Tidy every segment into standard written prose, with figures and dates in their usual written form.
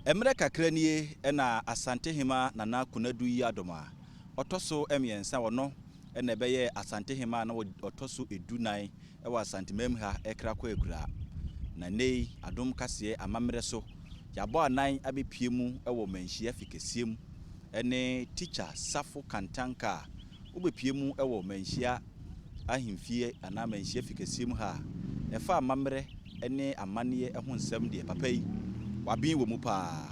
Emre kakranie na Asantehemaa Ama Konadu Yiadom III otoso emiensa wono na beye Asantehemaa na otoso edunan wa Asantehemaa ha ekra kwa ekura na nei adom kase amamre so yabo anan abepie mu wo manhia fikesiem ene Teacher Safo Kantanka obepie mu wo manhia ahemfie ana manhia fikesiem ha efa amamre ene amane ho nsem de papa yi wabin wo mu pa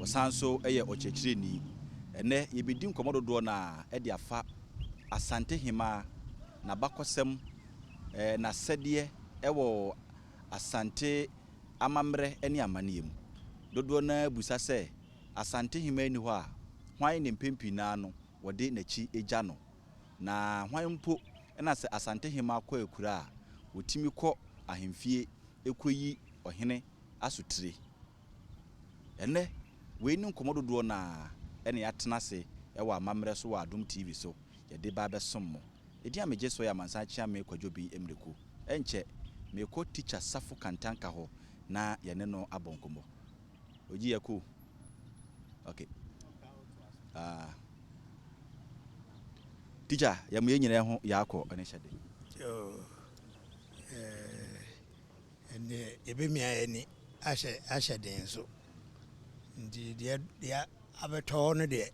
wasanso eye ochechireni ene yebedi nkomododo na e de afa Asantehemaa na bakosem na sede ewo Asante amamre ene amaniem dodo na busa se Asantehemaa ni ho a hwan ne mpempi na no wode nachi eja no na hwan mpo na se Asantehemaa kwa ekura a wotimi kɔ ahemfie ekoyi ohene asutire ene we ni nkomododo na ene yatena se ewa amamre so wa Adom TV so yede ba besom edi ameje so ya mansa chia me kwadwobi emreku enche me ko Teacher Safo Kantanka ho na yene no abonkomo oji yaku okay teacher ya me nyine ho yakọ ene hyede ene ebemia eni ahye den so ndi dia abeto no de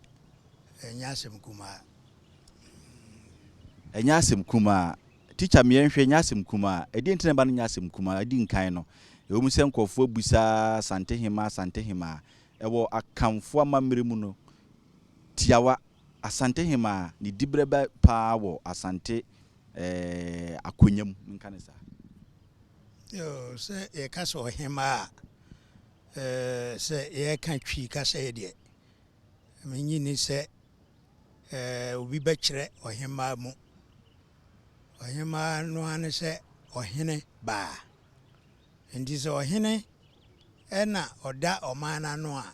enyasem kuma teacher me nhwe nyasem kuma edi ntene ba no nyasem kuma edi nkan no ewo mu se nkofo busa Asantehemaa ewo akamfo amamre mu no tiawa Asantehemaa ni dibreba pa wo Asante akonyam nkan sa yo se e kasa Ohema se e kan twi kasa ye de menyi ni se obi bekire Ohema mu Ohema no ane se ohene ba ndi se ohene ena oda omana no a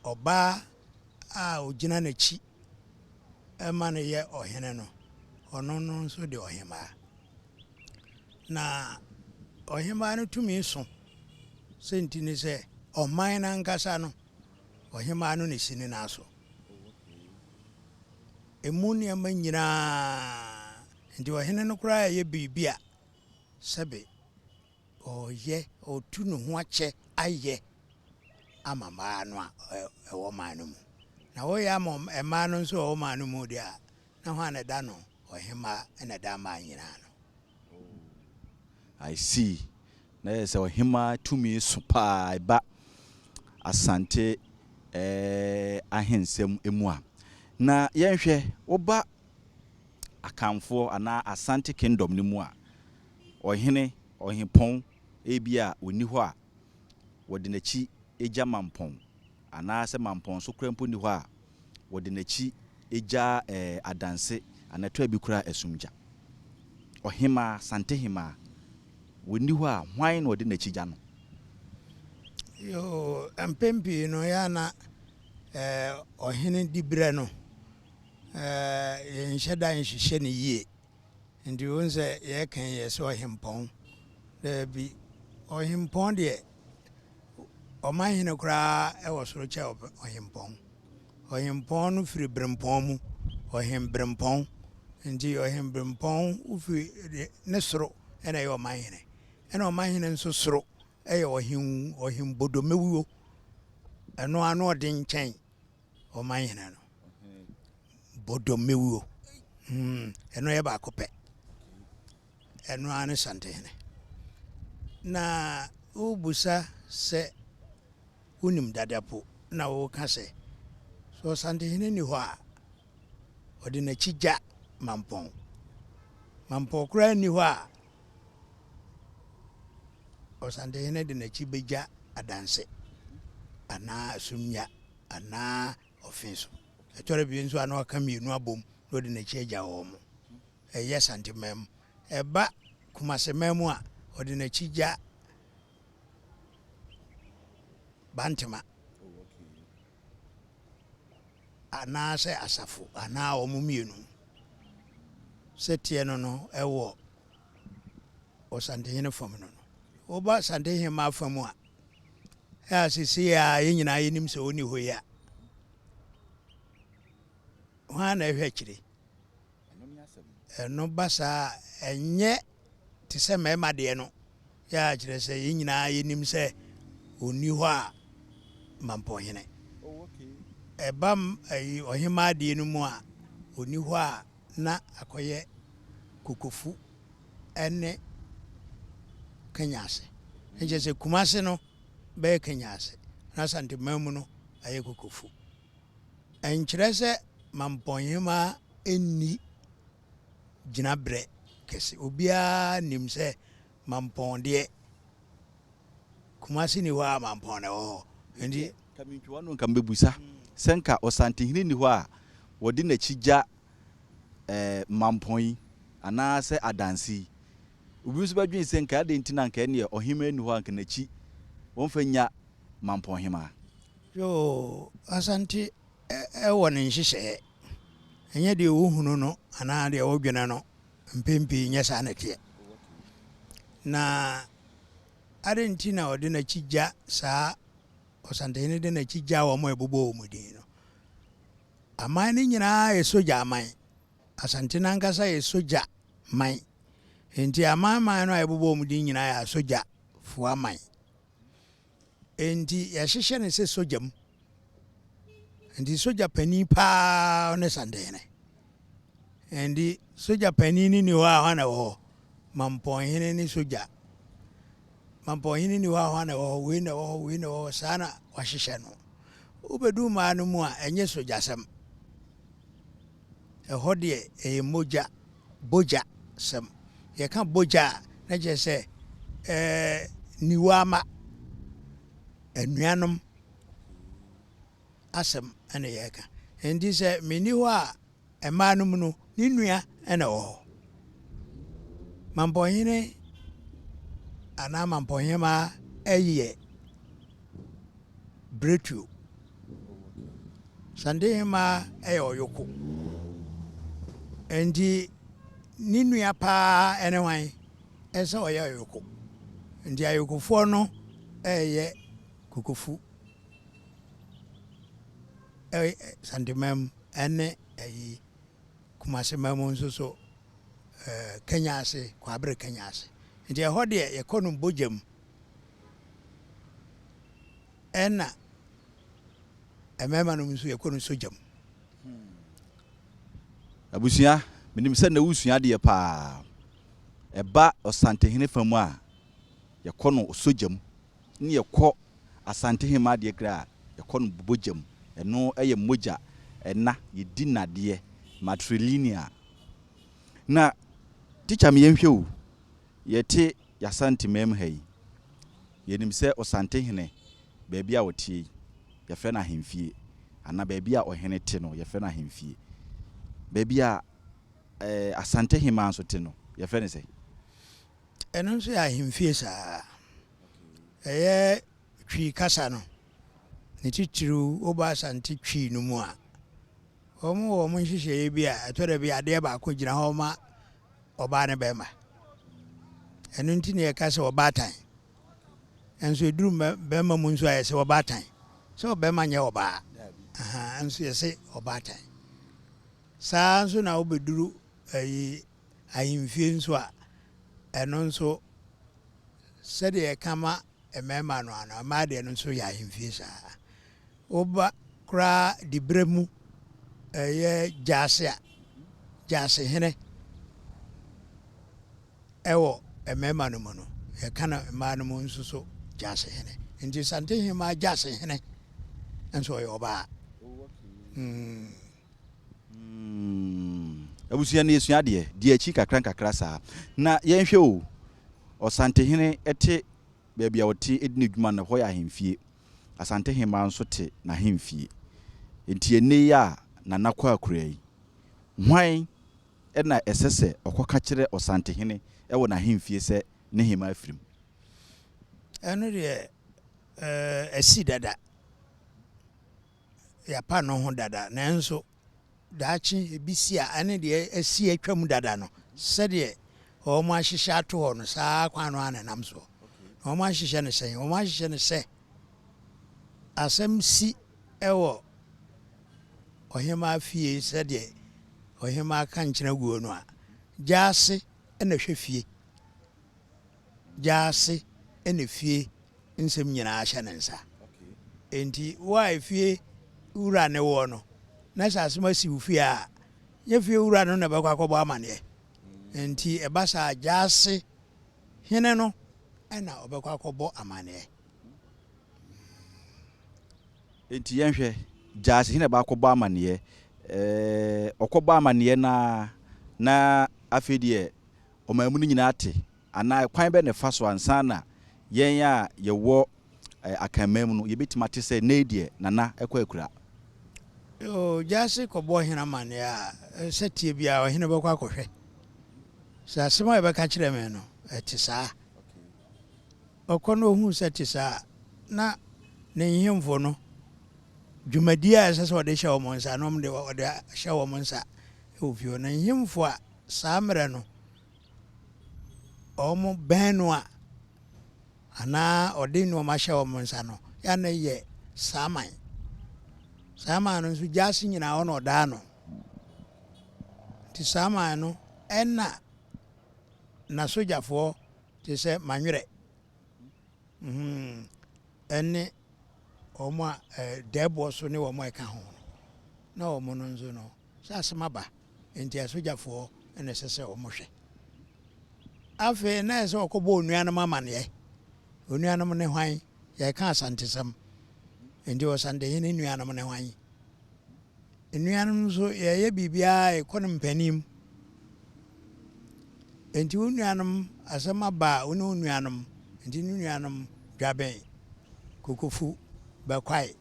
oba a ogina na chi ema ne ye ohene no ono no so de Ohema na Ohema no tumi so senti ni se oman na nkasa no Ohema no ne sini na so emuni amanyina ndi ohene no kura ye bibia sebe oye otu no ho ache aye amama no a ewo man no mu na wo ya mo ema no so o man no mu dia na ho na da no Ohema na da ma nyina no I see na yes Ohema tumi supa ba Asante ahensem emu a na yenhwe oba akamfo ana Ashanti Kingdom ni mu a ohene ohempon ebia oni ho a wode nachi eja mampon ana se mampon so krampo ni ho a wode nachi eja adanse anato abikura esumja Ohema Asantehemaa woni ho a hwan na wode nachi ja no yo ampempi no ya na ohene dibre no yenhyeda nhihye ne yie ndi wonse ye kan ye so ohempon da bi ohempon de omahene kura e wo soro che ohempon no firi brempon mu ohembrempon ndi ohembrempon ufi ne soro ena ye omahene ena omahene nso soro e ye ohembodomewuo eno ano de nchen omahene no bodomewuo eno ye ba kope eno ane Santehene na ubusa se unim dadapo na wo ka se so Santehene ni ho a ode na chija mampon kura ni ho a o Santehene de na chibeja adanse ana asumnya ana ofenso etore bi nso ana aka mienu abom no de na chieja wo mo eye santimem eba Kumasi memu a ode na chija bantema ana se asafo ana omo mienu setie no ewo o Santehene fam no oba Asantehemaa fam a ya sisi ya yenyina yenim se oni ho ya wa na ehwe kire no basa enye ti se mema de no ya kire se yenyina yenim se oni ho a mampohene ebam ayi ohima de no mu a oni ho a na akoye kokofu ene kanyase enje se Kumasi no be kanyase na Asantehemaa mu no aye kokofu enkyerɛ sɛ mampohema enni gyinaberɛ kɛse obiara nim sɛ mampɔn deɛ Kumasi ni hɔ a mampɔn ne hɔ nti kamitwa no kambebusa senka Asantehene ni hɔ a wɔde n'akyigya mampɔn ana sɛ adansi obi nso badwen senka ade ntina nka ne ɔhema ni hɔ anka n'akyi wɔmfanya mampohema yo Asante ɛwɔ ne nhyehyɛ ɛnyɛ deɛ wohunu no anaa deɛ wodwene no mpempi nyɛ saa neteɛ na ade nti na ɔde n'akyigya saa Asantehene de n'akyigya wɔ mo ɛbobɔ wɔ mu din no aman ne nyinaa yɛ sogya aman Asante nankasa yɛ sogya man enti aman no a ɛbobɔ wɔ mu din nyinaa yɛ sogya foa man enti yɛhyehyɛ ne sɛ sogya mu enti sogya pani paa ne Asantehene enti sogya pani ni hɔ a hɔ na wɔ mampohene ne sogya mampohene ni hɔ a hɔ na wɔ wei na wɔ wei na wɔ saa na wahyehyɛ no wobɛdu maa no mu a ɛnyɛ sogyasɛm ɛhɔ deɛ ɛyɛ mogya bogya sɛm yɛka bogya a na kyerɛ sɛ niwama anuanom asɛm ɛna yɛka enti sɛ menni hɔ a ɛmaa no mu no ne nua ɛna wɔ hɔ mampohene anaa mampohema ɛyɛ bretuo Asantehemaa ɛyɛ ɔyoko enti ne nua paa ɛne wan ɛsɛ ɔyɛ ɔyoko nti ayokofoɔ no ɛyɛ kokofu Asantehemaa mu ɛne ɛyi Kumasi mu nso so kanyase kwabere kanyase nti ɛhɔ deɛ yɛkɔ no bogya mu ɛna ɛmɛma no nso yɛkɔ no sogya mu abusua menim sɛ na wusua deɛ paa ɛba Asantehene fa mu a yɛkɔ no sogya mu ne yɛkɔ Asantehemaa deɛ kra yɛkɔ no bogya mu ɛno ɛyɛ mogya ɛna yɛdi nadeɛ matrilineal na teacher me yɛnhwɛ o yɛte Asantehemaa ha yi yɛnim sɛ Asantehene baabi a wɔtie yɛfrɛ no ahemfie ana baabi a ɔhene te no yɛfrɛ no ahemfie baabi a Asantehemaa nso te no yɛfrɛ no sɛ ɛno nso yɛ ahemfie saa ɛyɛ twi kasa no ne titiriw woba Asante twi no mu a wɔn nhyehyɛeɛ bi a ɛtɔ da bi adeɛ baako gyina hɔ ma ɔbaa ne bɛrima ɛno nti na yɛka sɛ ɔbaatan ɛnso ɛduru bɛrima mu nso a yɛsɛ ɔbaatan sɛ ɔbɛrima nyɛ ɔbaa nso yɛsɛ ɔbaatan saa nso na wobɛduru ahemfie nso a ɛno nso sɛdeɛ yɛka ma mmarima no ano mmaa deɛ no nso yɛ ahemfie saa woba koraa diberɛ mu ɛyɛ gyase a gyasehene ɛwɔ mmarima no mu no yɛka na mmaa no mu nso so gyasehene nti Asantehemaa gyasehene nso ɔyɛ ɔbaa abusua no yɛsua deɛ akyi kakra saa na yɛnhwɛ o Asantehene ɛte baabi a wɔte ɛdi ne dwuma no hɔ yɛ ahemfie Asantehemaa nso te n'ahemfie nti ɛnɛ yi a nana kɔ akura yi hwan ɛna ɛsɛ sɛ ɔkɔka kyerɛ Asantehene ɛwɔ n'ahemfie sɛ ne hema afirim ɛno deɛ asi dada yɛapa no ho dada nanso daakye ebisi a ɛne deɛ asi atwa mu dada no sɛdeɛ wɔn ahyehyɛ ato hɔ no saa kwan no anenam so wɔn ahyehyɛ no sɛn wɔn ahyehyɛ no sɛ asɛm si ɛwɔ ɔhema fie sɛdeɛ ɔhema ka nkyerɛ guo no a gyaase ɛna hwɛ fie gyaase ɛna fie nsɛm nyinaa hyɛ ne nsa enti wo a fie wura ne wɔ no na sɛ asɛm asi wo fie a nyɛ fie wura no na bɛkɔ akɔbɔ amanneɛ enti ɛba saa gyaase hene no ɛna ɔbɛkɔ akɔbɔ amanneɛ enti yɛnhwɛ gyaase hene ba akɔbɔ amanneɛ ɔkɔbɔ amanneɛ na afei deɛ ɔmamu no nyinaa te anaa kwan bɛ ne fa so ansa na yɛn a yɛwɔ akanman mu no yɛbɛtumi ate sɛ ne deɛ nana ɛkɔ akura gyaase kɔbɔ hene amanneɛ a sɛ tie bia ɔhene bɛkɔ akɔhwɛ sɛ asɛm a yɛbɛka kyerɛ me no ɛte saa ɔkɔ no ɔhu sɛ te saa na ne nhemfo no dwumadie a ɛsɛ sɛ ɔde hyɛ wɔn nsa na ɔde hyɛ wɔn nsa ɛwɔ fie na nhemfo a saa mmerɛ no ɔmo bɛn no a anaa ɔde nneɛma hyɛ wɔn nsa no ya na yɛ saaman no nso gyaase nyinaa ɔna ɔdaa no nti saaman no ɛna na sogyafoɔ te sɛ manwerɛ ɛne ɔmo a dɛɛboɔ so ne wɔn a ɛka ho na ɔmo no nso no sɛ asɛm aba nti asogyafoɔ ɛna ɛsɛ sɛ ɔmo hwɛ afei na ɛsɛ ɔkɔbɔ onuanom amanneɛ onuanom ne hwan yɛka asantesɛm nti ɔsantehene nuanom ne hwan nuanom nso yɛyɛ biribiara ɛkɔ no mpanim nti wo nuanom asɛm aba wo ne wo nuanom nti ne nuanom dwabɛn kokofu bɛkwae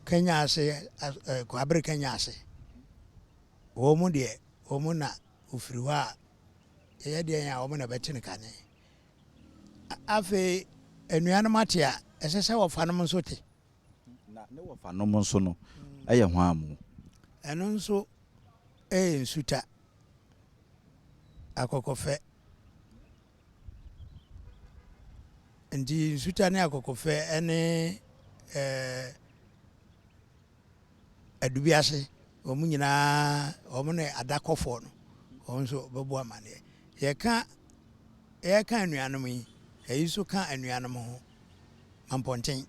kanya ase kwabere kanya ase wɔn mu deɛ wɔn mu na ofiri hɔ a yɛyɛ deɛ yɛn a wɔn na bɛte ne kane afei anuanom ate a ɛsɛ sɛ wɔfa nom nso te na ne wɔfa nom nso no ɛyɛ ho amu ɛno nso ɛyɛ nsuta akɔkɔfɛ nti nsuta ne akɔkɔfɛ ɛne adubiase wɔn nyinaa wɔn ne adakɔfoɔ no wɔn nso bɛbɔ amanneɛ yɛka anuanom yi ɛyi nso ka anuanom ho mampɔnten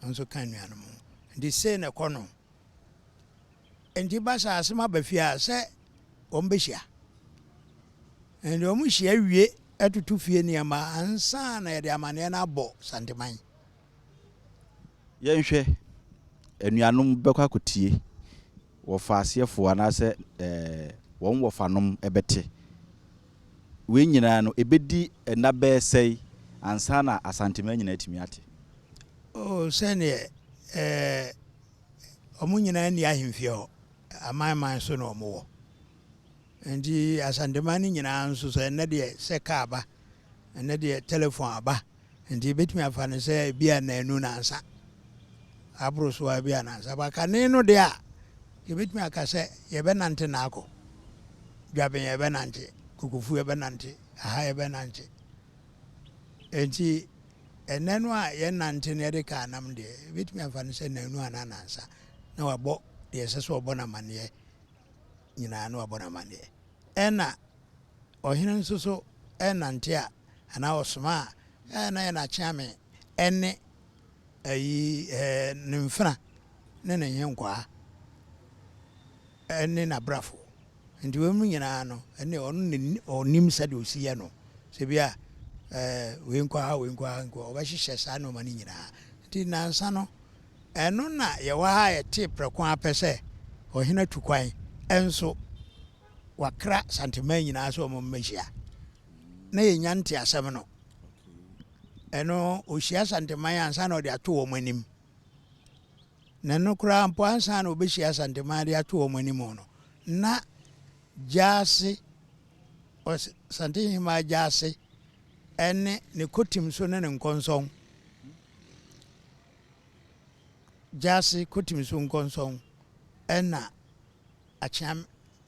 nso ka anuanom ho nti sei na ɛkɔ no nti ba sɛ asɛm aba fie a sɛ wɔn bɛhyia nti wɔn hyia wie ɛtutu fie nneɛma ansa na yɛde amanneɛ no abɔ santeman yɛnhwɛ anuanom bɛkɔ akɔtie wɔfa aseɛfoɔ anaasɛ wɔn wɔfanom ɛbɛte wei nyinaa no ɛbɛdi ɛna bɛɛ sɛi ansa na asanteman nyinaa atumi ate sɛneɛ ɔmo nyinaa nni ahemfie hɔ amanman so na ɔmo wɔ nti asanteman no nyinaa nso sɛ ɛnɛ deɛ sɛ kaa aba ɛnɛ deɛ telephone aba nti yɛbɛtumi afa no sɛ bi a naanu nansa aboro so a bi a nansa bakane no deɛ a yɛbɛtumi aka sɛ yɛbɛnante naakɔ dwaben yɛbɛnante kokofu yɛbɛnante aha yɛbɛnante nti ɛnɛ no a yɛnante no yɛde kaa nam deɛ yɛbɛtumi afa no sɛ naanu anaa nansa na wabɔ deɛ ɛsɛ sɛ ɔbɔ namanneɛ nyinaa na wabɔ namanneɛ ɛna ɔhene nso so ɛnante a anaa ɔsoma a ɛna yɛnakyea ɛne ayi ne mfena ne ne nyenkwaa ɛne n'abrafo nti wɔn mu nyinaa no ɛne ɔnim sɛdeɛ ɔsiyɛ no sɛ bi a wei nkɔ ha ɔbɛhyehyɛ saa nneɛma no nyinaa nti nansa no ɛno na yɛwɔ ha yɛte prɛko apɛ sɛ ɔhene atu kwan ɛnso wakra santeman nyinaa sɛ ɔmo mmɛhyia na yɛnya nte asɛm no ɛno ɔhyia santeman ansa na ɔde ato wɔn anim na no koraa mpo ansa na ɔbɛhyia santeman de ato wɔn anim no na gyaase Asantehemaa gyaase ɛne ne kotim so ne ne nkɔnsɔn gyaase kotim so nkɔnsɔn ɛna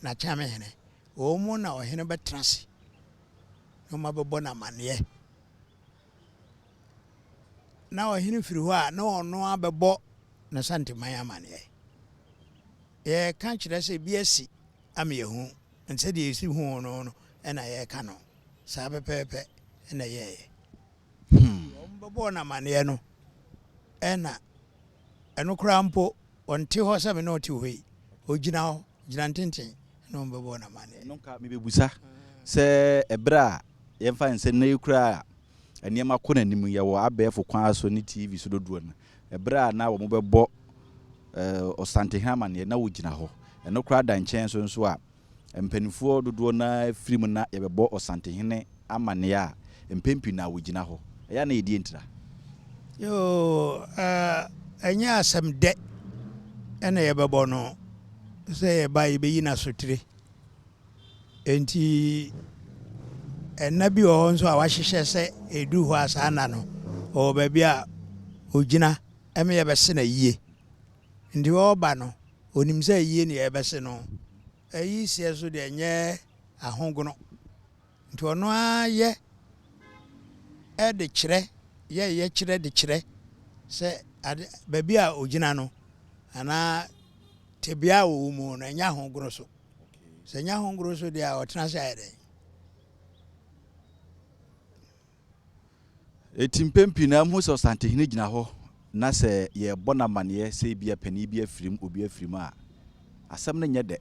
n'akyamehene wɔn mu na ɔhene bɛtena ase na wɔn abɛbɔ n'amanneɛ na ɔhene firi hɔ a na ɔno abɛbɔ na Asantehemaa amane ye ka kyerɛ sɛ bi asi ama yɛhu nse de esi hu no ɛna yɛka no saa pɛpɛpɛ ɛna yɛyɛ ɔmbɛbɔ na amane no ɛna ɛno kora mpo ɔnte hɔ sɛ me na ɔte hɔ yi ɔgyina hɔ gyina ntenten na ɔmbɛbɔ na amane no nka mebebusa sɛ ɛberɛ a yɛmfa nsɛ na yɛkura a nneɛma kɔ n'anim yɛwɔ abɛɛfo kwan so ne TV so dodoɔ no ɛberɛ a na wɔn bɛbɔ Asantehemaa amane na wɔgyina hɔ ɛno kora da nkyɛn so nso a mpanimfoɔ dodoɔ na firi mu na yɛbɛbɔ Asantehemaa amane a mpempi na wɔgyina hɔ ɛyɛ na yɛdi ntira yo ɛnyɛ asɛm dɛ ɛna yɛbɛbɔ no sɛ yɛba yɛbɛyi na sotire enti ɛna bi wɔ hɔ nso a wahyehyɛ sɛ ɛdu hɔ a saa na no ɔwɔ baabi a ɔgyina ɛma yɛbɛse na yie nti wɔba no onim sɛ yie ne yɛbɛse no ɛyi sie so deɛ nyɛ ahogono nti ɔno a yɛ ɛde kyerɛ yɛ kyerɛ de kyerɛ sɛ baabi a ɔgyina no anaa tebea a wɔwɔ mu no ɛnyɛ ahogono so sɛ ɛnyɛ ahogono so deɛ a ɔtena sɛ ayɛ dɛn eti mpempi na mu sɛ Asantehemaa gyina hɔ na sɛ yɛbɔ na amaneɛ sɛ bia pani bia firim obi afirim a asɛm no nyɛ dɛ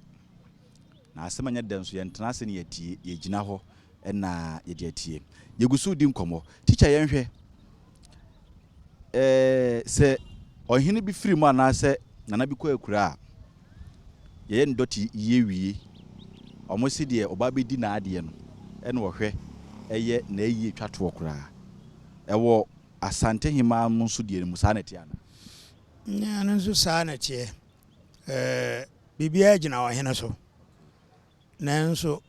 na asɛm nyɛ dɛ nso yɛntena ase ne yɛtie yɛgyina hɔ ɛna yɛde atie yɛgusu di nkɔmmɔ teacher yɛnhwɛ sɛ ɔhene bi firim anaasɛ nana bi kɔ akura a yɛyɛ ne dɔte yie ɔmo si deɛ ɔba bɛdi na adeɛ no ɛna wɔhwɛ ɛyɛ na ɛyie twa toɔ koraa ɛwɔ Asantehemaa mu nso deɛ mu saa na tie ana nya no nso saa na tie bibia gyina ɔhene so nanso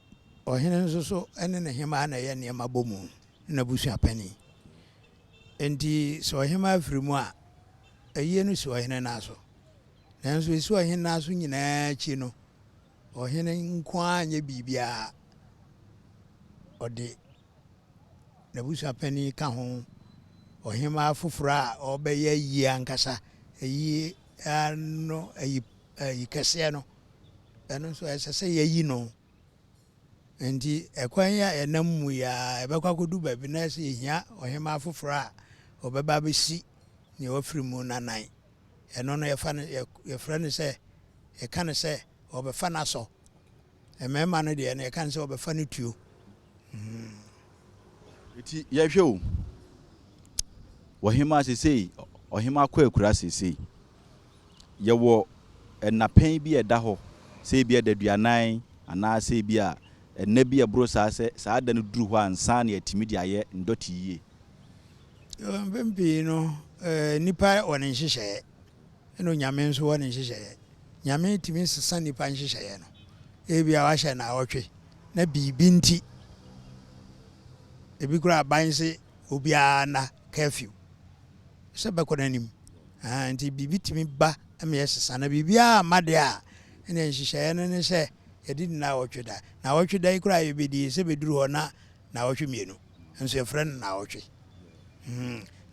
ɔhene nso so ɛne ne hemaa na ɛyɛ nneɛma bɔ mu na busua pani enti sɛ ɔhema afiri mu a ɛyie no si ɔhene na so nanso esi ɔhene na so nyinaa akyi no ɔhene nko a nyɛ bibia ɔde na busua pani ka ho ɔhema foforɔ a ɔbɛyɛ yie ankasa ɛyie ano ayi kɛseɛ no ɛno nso ɛsɛ sɛ yɛyi no nti ɛkwan a ɛnam mu ya ɛbɛkɔ akɔdu baabi na ɛsɛ yɛhia ɔhema foforɔ a ɔbɛba bɛsi ne wɔfiri mu nanan ɛno no yɛfrɛ no sɛ yɛka no sɛ ɔbɛfa no asɔ mmarima no deɛ no yɛka no sɛ ɔbɛfa no tuo eti yɛhwɛ o ɔhema sesei ɔhema kɔ akura sesei yɛwɔ ɛnapɛn bi ɛda hɔ sɛ bi ɛda duanan anaa sɛ bi a ɛnna bi ɛboro saa sɛ saa da no duru hɔ ansa na yɛtumi de ayɛ ndɔte yie mpempi no nipa wɔ ne nhyehyɛeɛ ɛna onyame nso wɔ ne nhyehyɛeɛ nyame tumi sesa nipa nhyehyɛeɛ no ebi a wahyɛ na awɔtwe na biribi nti ebi kura aban se obiara na curfew sɛ bɛkɔ n'anim nti biribi tumi ba ɛma yɛsesa na biribiara ama deɛ a ɛna nhyehyɛeɛ no ne sɛ yɛde di na awɔtwe da na awɔtwe da yi kura yɛbɛdi sɛ bɛduru hɔ na awɔtwe mmienu nso yɛfrɛ no na awɔtwe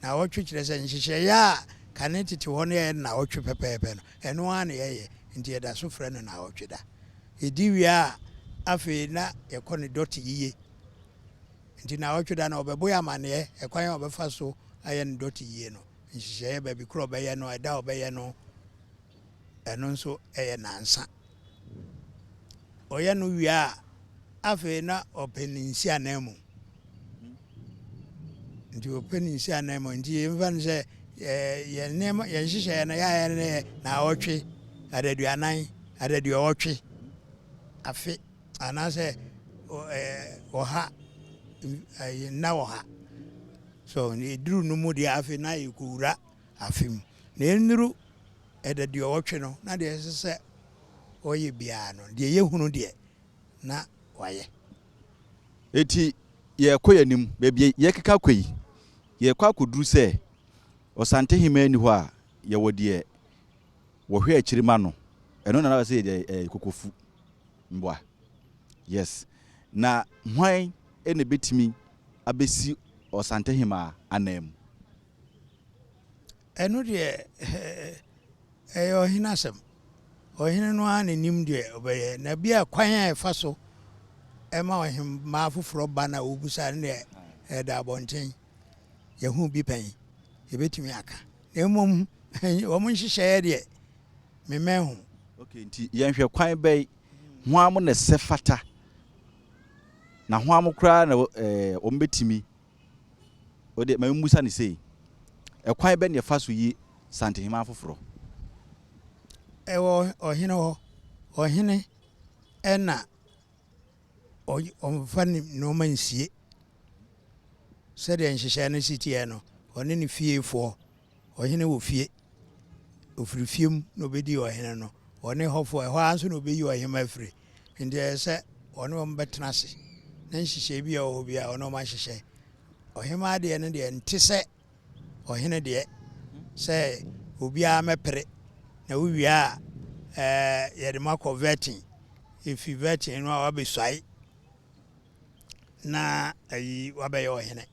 na awɔtwe kyerɛ sɛ nhyehyɛeɛ a kane tete hɔ no yɛyɛ na awɔtwe pɛpɛɛpɛ no ɛno ara na yɛyɛ nti yɛda so frɛ no na awɔtwe da yɛdi wie a afei na yɛkɔ ne dɔte yie nti na awɔtwe da na ɔbɛbɔ yɛ amanneɛ ɛkwan a ɔbɛfa so ayɛ ne dɔte yie no nhyehyɛeɛ baabi korɔ ɔbɛyɛ no ɛda ɔbɛyɛ no ɛno nso ɛyɛ nansa ɔyɛ no wie a afei na ɔpɛ ne nsi anan mu nti ɔpɛ ne nsi anan mu nti yɛmfa no sɛ yɛn nneɛma yɛn nhyehyɛeɛ no yɛayɛ no yɛ na awɔtwe adaduanan adaduɔwɔtwe afe anaasɛ ɔha nna ɔha so ɛduru no mu deɛ afe na yɛkɔwura afe mu na ɛnnuru adaduɔwɔtwe no na deɛ ɛsɛ sɛ ɔyɛ biara no deɛ yɛhunu deɛ na wayɛ eti yɛkɔ yɛnim baabi yɛkeka kɔ yi yɛkɔ akɔduru sɛ Asantehemaa ni hɔ a yɛwɔ deɛ wɔhwɛ akyiri ma no ɛno na sɛ deɛ kokofu mboa yes na hwan ɛna betimi abɛsi Asantehemaa anan mu ɛno deɛ ɛyɛ ɔhene asɛm ɔhene no ara n'anim deɛ ɔbɛyɛ na bi a kwan a ɛfa so ɛma ɔhemaa foforɔ ba na wɔbusa no deɛ ɛda abɔnten yɛhu bi pɛn yɛbɛtumi aka na mmom wɔn nhyehyɛeɛ deɛ memɛn ho. Okay, nti yɛnhwɛ kwan bɛyi ho am na sɛ fata na ho am koraa na wɔn bɛtumi ɔde ma mmusa ne sei ɛkwan bɛ ne ɛfa so yi Asantehemaa foforɔ. ɛwɔ ɔhene hɔ ɔhene ɛna ɔmfa ne nneɛma nsie sɛdeɛ nhyehyɛeɛ no si teɛ no ɔne ne fiefoɔ ɔhene wɔ fie ofiri fie mu na obɛdi ɔhene no ɔne hɔfoɔ ɛhɔ ara nso na obɛyi ɔhene afiri nti ɛyɛ sɛ ɔne wɔn bɛtena ase na nhyehyɛeɛ bi a ɔwɔ bi a ɔne wɔn ahyehyɛ ɔhene adeɛ no deɛ nte sɛ ɔhene deɛ sɛ obiara mɛpere na wowie a yɛde mu akɔ vetting efi vetting no a wabɛsuae na ayi wabɛyɛ ɔhene